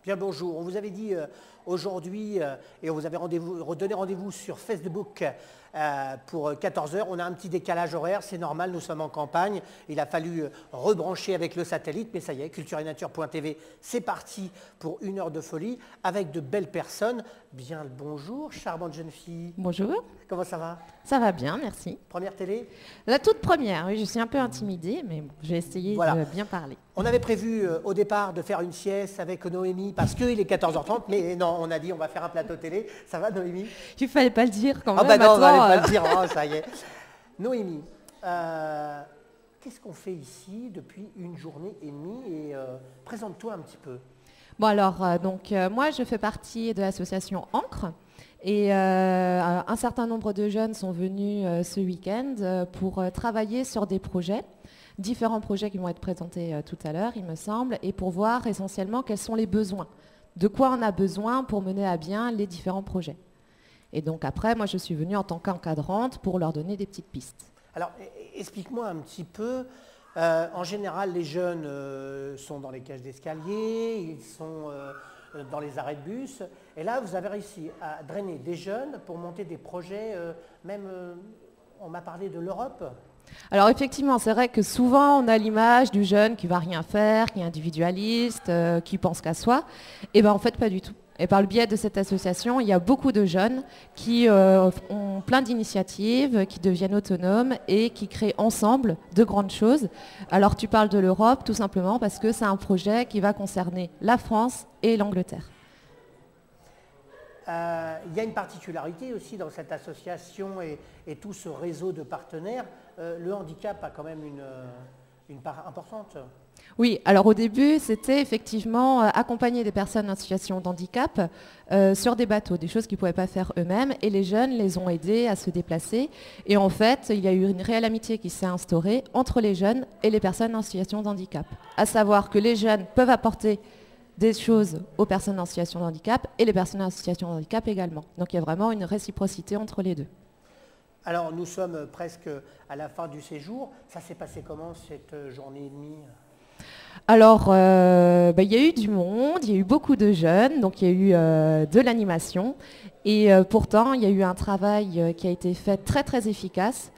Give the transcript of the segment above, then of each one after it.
Bien bonjour, on vous avait dit aujourd'hui et on vous avait donné rendez-vous sur Facebook pour 14 h. On a un petit décalage horaire, c'est normal, nous sommes en campagne. Il a fallu rebrancher avec le satellite, mais ça y est, cultureetnature.tv, c'est parti pour 1 heure de folie avec de belles personnes. Bien le bonjour, charmante jeune fille. Bonjour. Comment ça va? Ça va bien, merci. Première télé? La toute première, oui, je suis un peu intimidée, mais je vais essayer de bien parler. On avait prévu au départ de faire une sieste avec Noémie parce qu'il est 14 h 30, mais non, on a dit on va faire un plateau télé. Ça va Noémie? Il fallait pas le dire quand même. Ah bah non, on n'allait pas le dire, oh, ça y est. Noémie, qu'est-ce qu'on fait ici depuis 1 journée et demie et présente-toi un petit peu. Bon alors, moi je fais partie de l'association Ancre et un certain nombre de jeunes sont venus ce week-end pour travailler sur des projets. Différents projets qui vont être présentés tout à l'heure, il me semble, et pour voir essentiellement quels sont les besoins. De quoi on a besoin pour mener à bien les différents projets. Et donc après, moi je suis venue en tant qu'encadrante pour leur donner des petites pistes. Alors explique-moi un petit peu, en général les jeunes sont dans les cages d'escalier, ils sont dans les arrêts de bus, et là vous avez réussi à drainer des jeunes pour monter des projets, même on m'a parlé de l'Europe. Alors effectivement, c'est vrai que souvent on a l'image du jeune qui va rien faire, qui est individualiste, qui pense qu'à soi. Et bien en fait pas du tout. Et par le biais de cette association, il y a beaucoup de jeunes qui ont plein d'initiatives, qui deviennent autonomes et qui créent ensemble de grandes choses. Alors tu parles de l'Europe tout simplement parce que c'est un projet qui va concerner la France et l'Angleterre. Il y a une particularité aussi dans cette association et tout ce réseau de partenaires. Le handicap a quand même une part importante. Oui, alors au début, c'était effectivement accompagner des personnes en situation de handicap sur des bateaux, des choses qu'ils ne pouvaient pas faire eux-mêmes, et les jeunes les ont aidés à se déplacer. Et en fait, il y a eu une réelle amitié qui s'est instaurée entre les jeunes et les personnes en situation de handicap. À savoir que les jeunes peuvent apporter des choses aux personnes en situation de handicap et les personnes en situation de handicap également. Donc il y a vraiment une réciprocité entre les deux. Alors nous sommes presque à la fin du séjour. Ça s'est passé comment cette journée et demie? Alors, il y a eu du monde, il y a eu beaucoup de jeunes, donc il y a eu de l'animation. Et pourtant, il y a eu un travail qui a été fait très très efficace.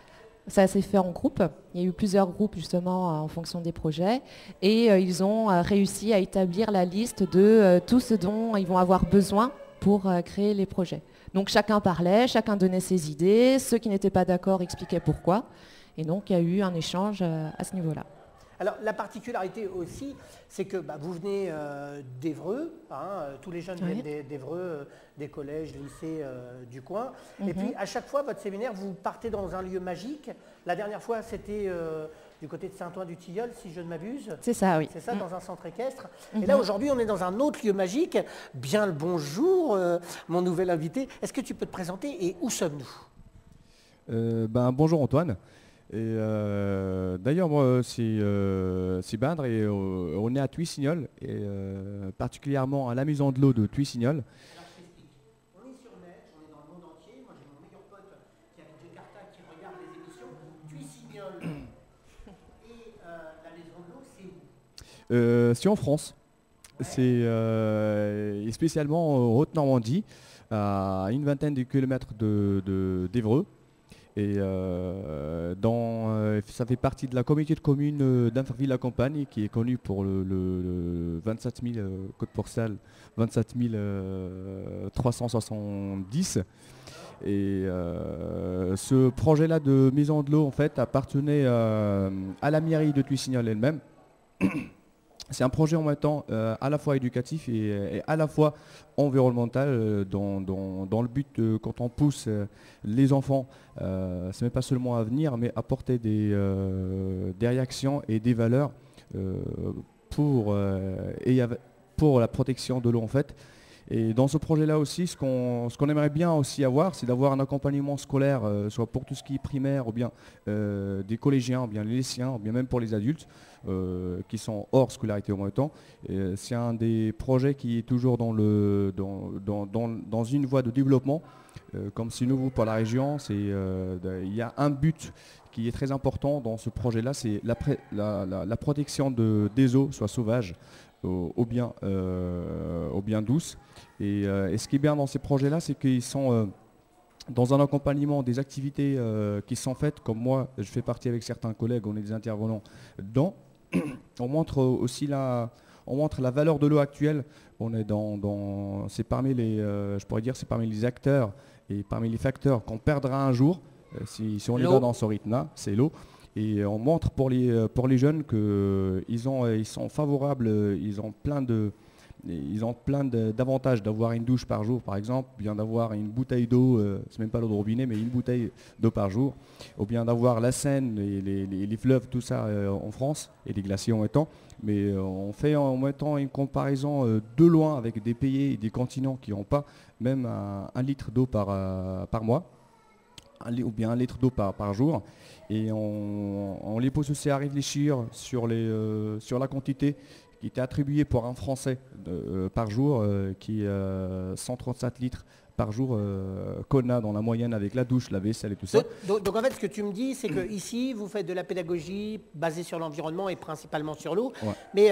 Ça s'est fait en groupe. Il y a eu plusieurs groupes justement en fonction des projets. Et ils ont réussi à établir la liste de tout ce dont ils vont avoir besoin pour créer les projets. Donc chacun parlait, chacun donnait ses idées. Ceux qui n'étaient pas d'accord expliquaient pourquoi. Et donc il y a eu un échange à ce niveau-là. Alors la particularité aussi, c'est que vous venez d'Évreux, tous les jeunes viennent d'Évreux, des collèges, des lycées du coin. Et puis à chaque fois, votre séminaire, vous partez dans un lieu magique. La dernière fois, c'était du côté de Saint-Ouen-du-Tilleul, si je ne m'abuse. C'est ça, oui. C'est ça, dans un centre équestre. Et là, aujourd'hui, on est dans un autre lieu magique. Bien le bonjour, mon nouvel invité. Est-ce que tu peux te présenter et où sommes-nous? Bonjour Antoine. Et d'ailleurs moi c'est Badre et on est à Thuy-Signol et particulièrement à la maison de l'eau de Thuy-Signol. Alors je t'explique. On est sur Net, on est dans le monde entier. Moi j'ai mon meilleur pote qui habite Jakarta qui regarde les émissions. Thuy-Signol et la maison de l'eau, c'est où? C'est en France. Ouais. C'est spécialement en Haute-Normandie, à une vingtaine de kilomètres d'Évreux. Et ça fait partie de la communauté de communes d'Inferville-la-Campagne qui est connue pour le 27 000 code postal 27 370. Et ce projet-là de maison de l'eau en fait appartenait à la mairie de Thuy-Signol elle-même. C'est un projet en même temps à la fois éducatif et à la fois environnemental dans le but quand on pousse les enfants, ce n'est pas seulement à venir mais apporter des réactions et des valeurs pour la protection de l'eau en fait. Et dans ce projet-là aussi, ce qu'on aimerait bien aussi avoir, c'est d'avoir un accompagnement scolaire, soit pour tout ce qui est primaire, ou bien des collégiens, ou bien les lycéens, ou bien même pour les adultes, qui sont hors scolarité au même temps. C'est un des projets qui est toujours dans une voie de développement. Comme c'est nouveau pour la région, il y a un but qui est très important dans ce projet-là, c'est la protection des eaux, soit sauvages, ou bien douces. Et ce qui est bien dans ces projets-là, c'est qu'ils sont dans un accompagnement des activités qui sont faites, comme moi, je fais partie avec certains collègues, on est des intervenants dedans. On montre aussi la valeur de l'eau actuelle. On est c'est parmi je pourrais dire, c'est parmi les acteurs et parmi les facteurs qu'on perdra un jour, si on est dans ce rythme-là, c'est l'eau. Et on montre pour les jeunes qu'ils sont favorables, ils ont plein d'avantages d'avoir une douche par jour, par exemple, bien d'avoir une bouteille d'eau, c'est même pas l'eau de robinet, mais une bouteille d'eau par jour, ou bien d'avoir la Seine, les fleuves, tout ça en France, et les glaciers en même temps. Mais on fait en même temps une comparaison de loin avec des pays et des continents qui n'ont pas même un litre d'eau par mois, ou bien 1 litre d'eau par jour. Et on les pose aussi à réfléchir sur la quantité qui était attribuée pour un Français par jour, qui est 137 litres par jour qu'on a dans la moyenne avec la douche, la vaisselle et tout ça. Donc en fait, ce que tu me dis, c'est que ici, vous faites de la pédagogie basée sur l'environnement et principalement sur l'eau. Ouais. Mais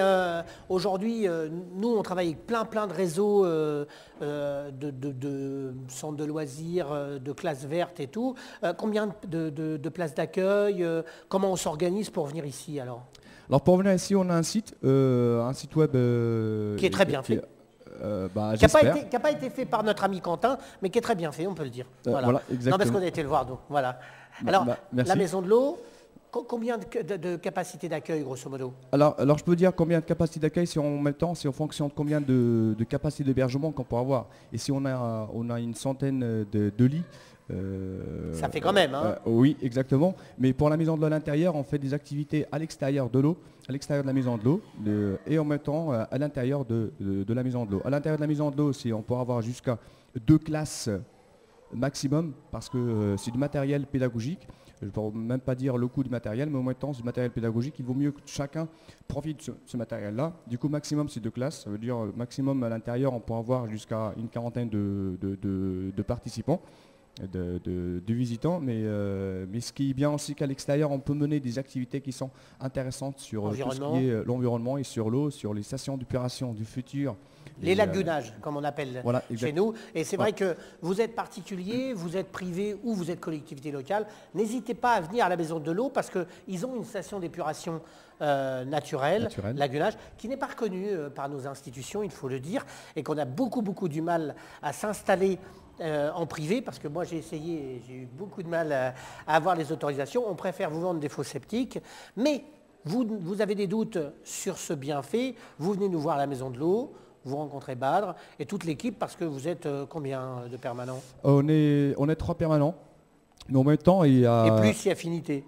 aujourd'hui, nous, on travaille avec plein de réseaux de centres de loisirs, de classes vertes et tout. Combien de places d'accueil comment on s'organise pour venir ici alors? Alors pour venir ici, on a un site web qui est très bien fait. Qui n'a pas été fait par notre ami Quentin, mais qui est très bien fait, on peut le dire. Voilà. Non, parce qu'on a été le voir, donc voilà. Alors, la maison de l'eau, combien de capacité d'accueil, grosso modo? Alors, je peux dire combien de capacité d'accueil, c'est en fonction de combien de capacité d'hébergement qu'on peut avoir. Et si on a une centaine de lits. Ça fait quand même, hein. Oui, exactement. Mais pour la maison de l'eau à l'intérieur, on fait des activités à l'extérieur de l'eau, à l'extérieur de la maison de l'eau, et en même temps à l'intérieur de la maison de l'eau. À l'intérieur de la maison de l'eau, on peut avoir jusqu'à 2 classes maximum, parce que c'est du matériel pédagogique. Je ne peux même pas dire le coût du matériel, mais en même temps, c'est du matériel pédagogique. Il vaut mieux que chacun profite de ce matériel-là. Du coup, maximum, c'est 2 classes. Ça veut dire maximum à l'intérieur, on peut avoir jusqu'à une quarantaine de participants. De visitants, mais ce qui est bien aussi qu'à l'extérieur, on peut mener des activités qui sont intéressantes sur tout ce qui est l'environnement et sur l'eau, sur les stations d'épuration du futur. Les lagunages, comme on appelle chez nous. Et c'est vrai que vous êtes particulier, vous êtes privé ou vous êtes collectivité locale. N'hésitez pas à venir à la Maison de l'eau parce qu'ils ont une station d'épuration naturelle, lagunage, qui n'est pas reconnue par nos institutions, il faut le dire, et qu'on a beaucoup du mal à s'installer en privé, parce que moi j'ai essayé et j'ai eu beaucoup de mal à avoir les autorisations. On préfère vous vendre des faux sceptiques, mais vous avez des doutes sur ce bienfait, vous venez nous voir à la Maison de l'eau, vous rencontrez Badr et toute l'équipe, parce que vous êtes combien de permanents? On est 3 permanents, mais en même temps il y a... Et plus si affinité.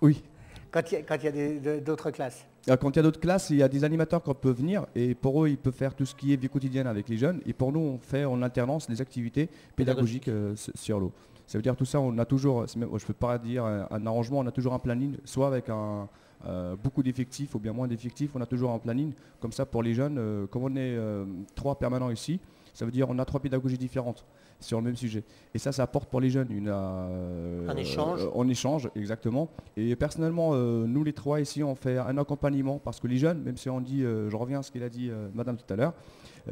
Oui. Quand il y a d'autres classes. Quand il y a d'autres classes, il y a des animateurs qui peuvent venir, et pour eux, ils peuvent faire tout ce qui est vie quotidienne avec les jeunes, et pour nous, on fait en alternance des activités pédagogiques sur l'eau. Ça veut dire tout ça, on a toujours, je ne peux pas dire un arrangement, on a toujours un planning, soit avec beaucoup d'effectifs ou bien moins d'effectifs, on a toujours un planning. Comme ça, pour les jeunes, comme on est 3 permanents ici, ça veut dire on a 3 pédagogies différentes sur le même sujet. Et ça apporte pour les jeunes un échange. En échange, exactement. Et personnellement, nous les 3 ici, on fait un accompagnement, parce que les jeunes, même si on dit, je reviens à ce qu'il a dit madame tout à l'heure,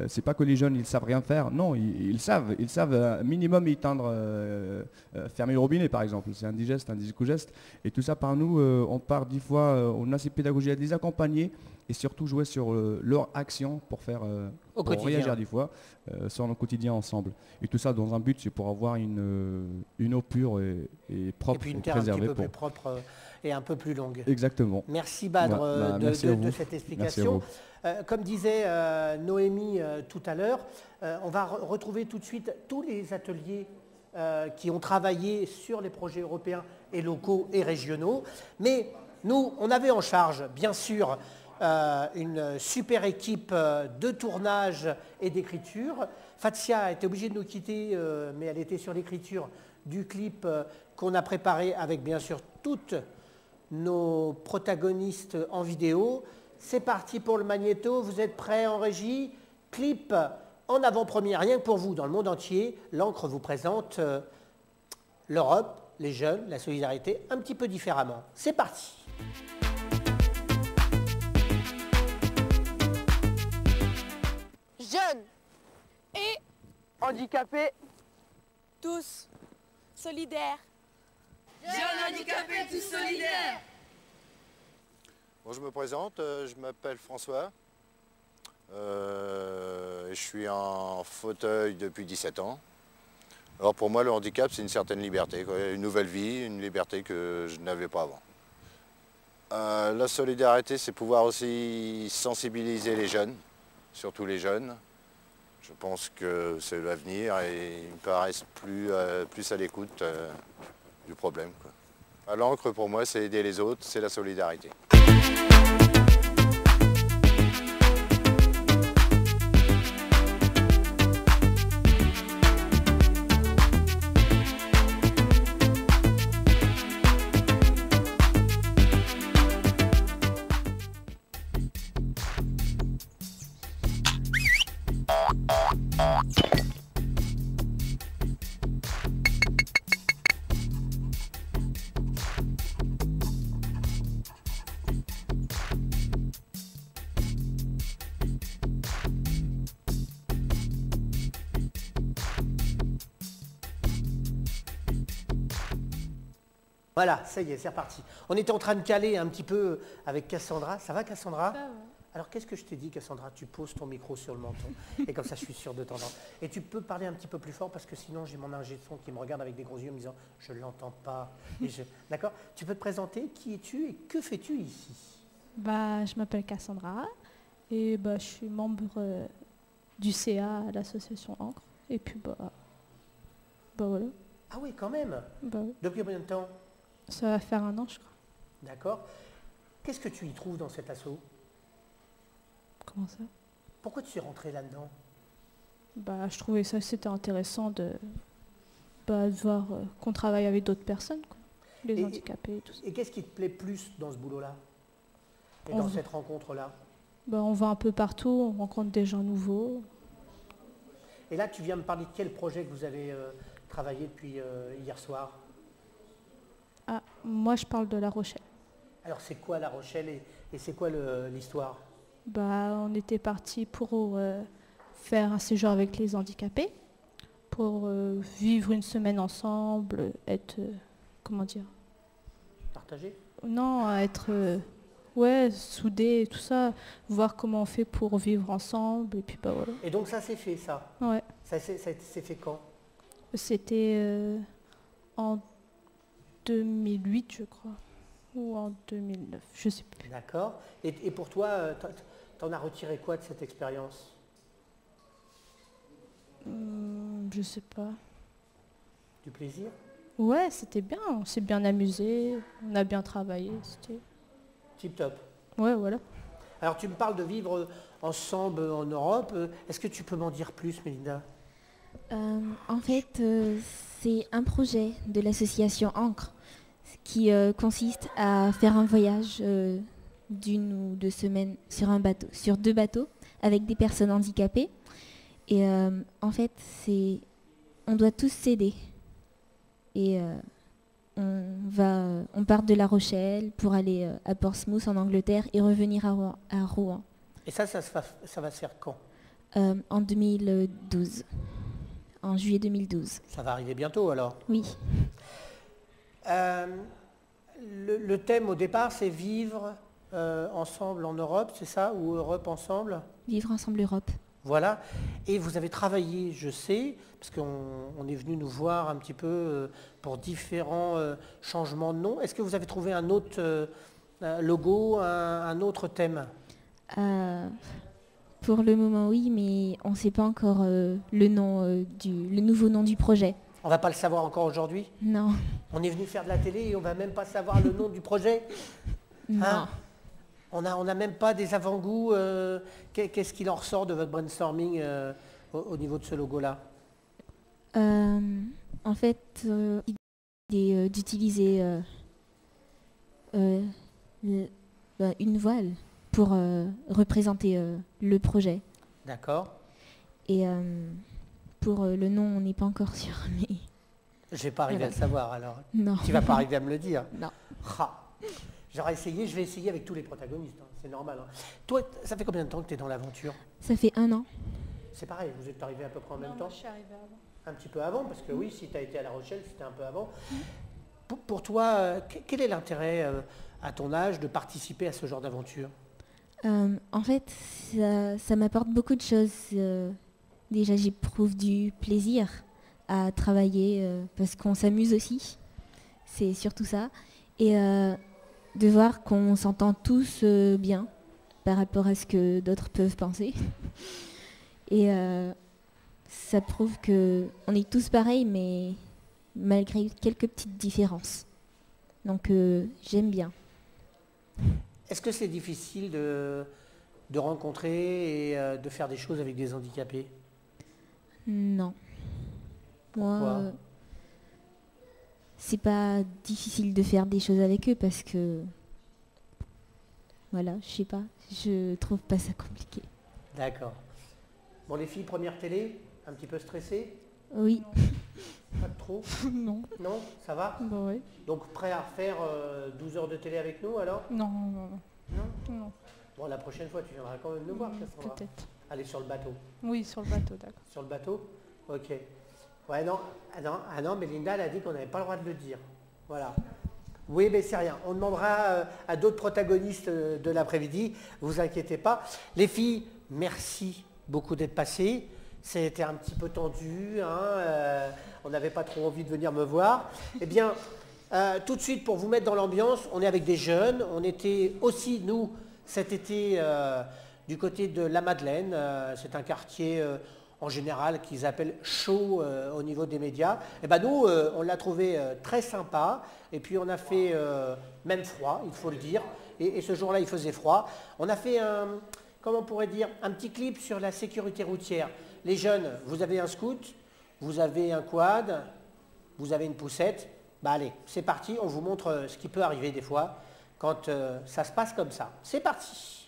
c'est pas que les jeunes ils savent rien faire, non, ils savent minimum éteindre, fermer le robinet par exemple, c'est un digeste, un disco-geste, et tout ça par nous, on part 10 fois, on a ces pédagogies à les accompagner, et surtout jouer sur leur action pour réagir 10 fois sur le quotidien ensemble. Et tout ça dans un but, c'est pour avoir une eau pure et propre, et puis une terre un petit peu plus propre et un peu plus longue. Exactement. Merci Badr de cette explication. Comme disait Noémie tout à l'heure, on va retrouver tout de suite tous les ateliers qui ont travaillé sur les projets européens et locaux et régionaux. Mais nous, on avait en charge, bien sûr, une super équipe de tournage et d'écriture. Fatia a été obligée de nous quitter, mais elle était sur l'écriture du clip qu'on a préparé avec bien sûr toutes nos protagonistes en vidéo. C'est parti pour le magnéto, vous êtes prêts en régie? Clip en avant-première, rien que pour vous, dans le monde entier. L'encre vous présente l'Europe, les jeunes, la solidarité, un petit peu différemment. C'est parti. Jeunes Et handicapés, tous solidaires. Jeunes handicapés tous solidaires. Bon, je me présente, je m'appelle François. Je suis en fauteuil depuis 17 ans. Alors pour moi, le handicap, c'est une certaine liberté, quoi. Une nouvelle vie, une liberté que je n'avais pas avant. La solidarité, c'est pouvoir aussi sensibiliser les jeunes, surtout les jeunes. Je pense que c'est l'avenir et ils me paraissent plus à l'écoute du problème, quoi. À l'encre, pour moi, c'est aider les autres, c'est la solidarité. Voilà, ça y est, c'est reparti. On était en train de caler un petit peu avec Cassandra. Ça va, Cassandra? Ça va. Alors, qu'est-ce que je t'ai dit, Cassandra? Tu poses ton micro sur le menton. Et comme ça, je suis sûr de t'entendre. Et tu peux parler un petit peu plus fort parce que sinon, j'ai mon ingé de son qui me regarde avec des gros yeux en me disant « Je ne l'entends pas. » D'accord? Tu peux te présenter? Qui es-tu et que fais-tu ici? Je m'appelle Cassandra et je suis membre du CA à l'association Encre. Et puis, voilà. Ah oui, quand même. Oui. Depuis combien de temps? Ça va faire 1 an, je crois. D'accord. Qu'est-ce que tu y trouves dans cet assaut? Comment ça? Pourquoi tu es rentré là-dedans? Je trouvais ça c'était intéressant de voir qu'on travaille avec d'autres personnes, quoi. Les handicapés et tout ça. Et qu'est-ce qui te plaît plus dans ce boulot-là? Et dans cette rencontre-là? On va un peu partout, on rencontre des gens nouveaux. Et là, tu viens me parler de quel projet que vous avez travaillé depuis hier soir? Ah, moi je parle de La Rochelle. Alors c'est quoi La Rochelle et c'est quoi l'histoire? On était parti pour faire un séjour avec les handicapés, pour vivre une semaine ensemble, être, comment dire? Partagé? Non, être soudés et tout ça, voir comment on fait pour vivre ensemble et puis voilà. Et donc ça s'est fait ça? Ouais. Ça s'est fait quand? C'était en 2008 je crois, ou en 2009, je sais plus. D'accord. Et pour toi, t'en as retiré quoi de cette expérience? Je sais pas. Du plaisir? Ouais, c'était bien, on s'est bien amusé, on a bien travaillé, c'était... Tip top. Ouais, voilà. Alors tu me parles de vivre ensemble en Europe, est-ce que tu peux m'en dire plus, Mélinda? En fait, c'est un projet de l'association Encre qui consiste à faire un voyage d'1 ou 2 semaines sur 2 bateaux avec des personnes handicapées. Et en fait, on doit tous s'aider. Et on part de La Rochelle pour aller à Portsmouth en Angleterre et revenir à Rouen. Et ça va se faire quand? En 2012. En juillet 2012. Ça va arriver bientôt alors? Oui. Le thème au départ, c'est vivre ensemble en Europe, c'est ça? Ou Europe ensemble? Vivre ensemble Europe. Voilà. Et vous avez travaillé, je sais, parce qu'on est venu nous voir un petit peu pour différents changements de nom. Est-ce que vous avez trouvé un autre logo, un autre thème? Pour le moment, oui, mais on ne sait pas encore le nouveau nom du projet. On ne va pas le savoir encore aujourd'hui? Non. On est venu faire de la télé et on ne va même pas savoir le nom du projet? Non. Hein? On n'a même pas des avant-goûts. Qu'est-ce qu'il en ressort de votre brainstorming au niveau de ce logo-là? En fait, l'idée d'utiliser une voile pour représenter le projet. D'accord. Et pour le nom, on n'est pas encore sûr, mais... Je vais pas arriver à le savoir alors. Non. Tu vas pas arriver à me le dire. Non. J'aurais essayé, je vais essayer avec tous les protagonistes, hein, c'est normal. Hein. Toi, ça fait combien de temps que tu es dans l'aventure? Ça fait 1 an. C'est pareil, vous êtes arrivés à peu près en même temps? Moi, je suis arrivée avant. Un petit peu avant, parce que oui, si tu as été à La Rochelle, c'était un peu avant. Pour toi, quel est l'intérêt à ton âge de participer à ce genre d'aventure? En fait, ça m'apporte beaucoup de choses. Déjà, j'éprouve du plaisir à travailler parce qu'on s'amuse aussi. C'est surtout ça. Et de voir qu'on s'entend tous bien par rapport à ce que d'autres peuvent penser. Et ça prouve qu'on est tous pareils, mais malgré quelques petites différences. Donc j'aime bien. Est-ce que c'est difficile de rencontrer et de faire des choses avec des handicapés? Non. Pourquoi? Moi, c'est pas difficile de faire des choses avec eux parce que... Voilà, je sais pas. Je trouve pas ça compliqué. D'accord. Bon, les filles, première télé, un petit peu stressées? Oui. Pas trop? Non. Non, ça va? Bah ouais. Donc prêt à refaire 12 heures de télé avec nous alors? Non, non, non. Non? Non. Bon, la prochaine fois, tu viendras quand même nous voir, Cassandra. Peut-être. Allez sur le bateau. Oui, sur le bateau, d'accord. Sur le bateau? Ok. Ouais, non, mais Linda, elle a dit qu'on n'avait pas le droit de le dire. Voilà. Oui, mais c'est rien. On demandera à d'autres protagonistes de l'après-midi. Vous inquiétez pas. Les filles, merci beaucoup d'être passées. C'était un petit peu tendu. Hein, on n'avait pas trop envie de venir me voir. Eh bien, tout de suite, pour vous mettre dans l'ambiance, on est avec des jeunes. On était aussi, nous, cet été, du côté de la Madeleine. C'est un quartier... en général, qu'ils appellent chaud au niveau des médias. Et ben nous, on l'a trouvé très sympa. Et puis on a fait même froid, il faut le dire. Et ce jour-là, il faisait froid. On a fait comment on pourrait dire, un petit clip sur la sécurité routière. Les jeunes, vous avez un scoot, vous avez un quad, vous avez une poussette. Bah allez, c'est parti. On vous montre ce qui peut arriver des fois quand ça se passe comme ça. C'est parti.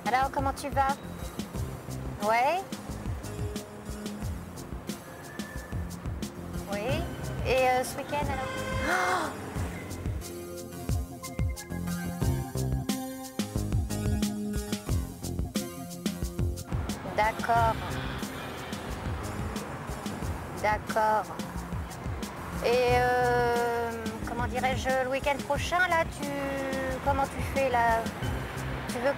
Alors, comment tu vas? Ouais? Oui? Et ce week-end, alors? D'accord. D'accord. Et comment dirais-je, le week-end prochain, là, comment tu fais, là? Tu veux...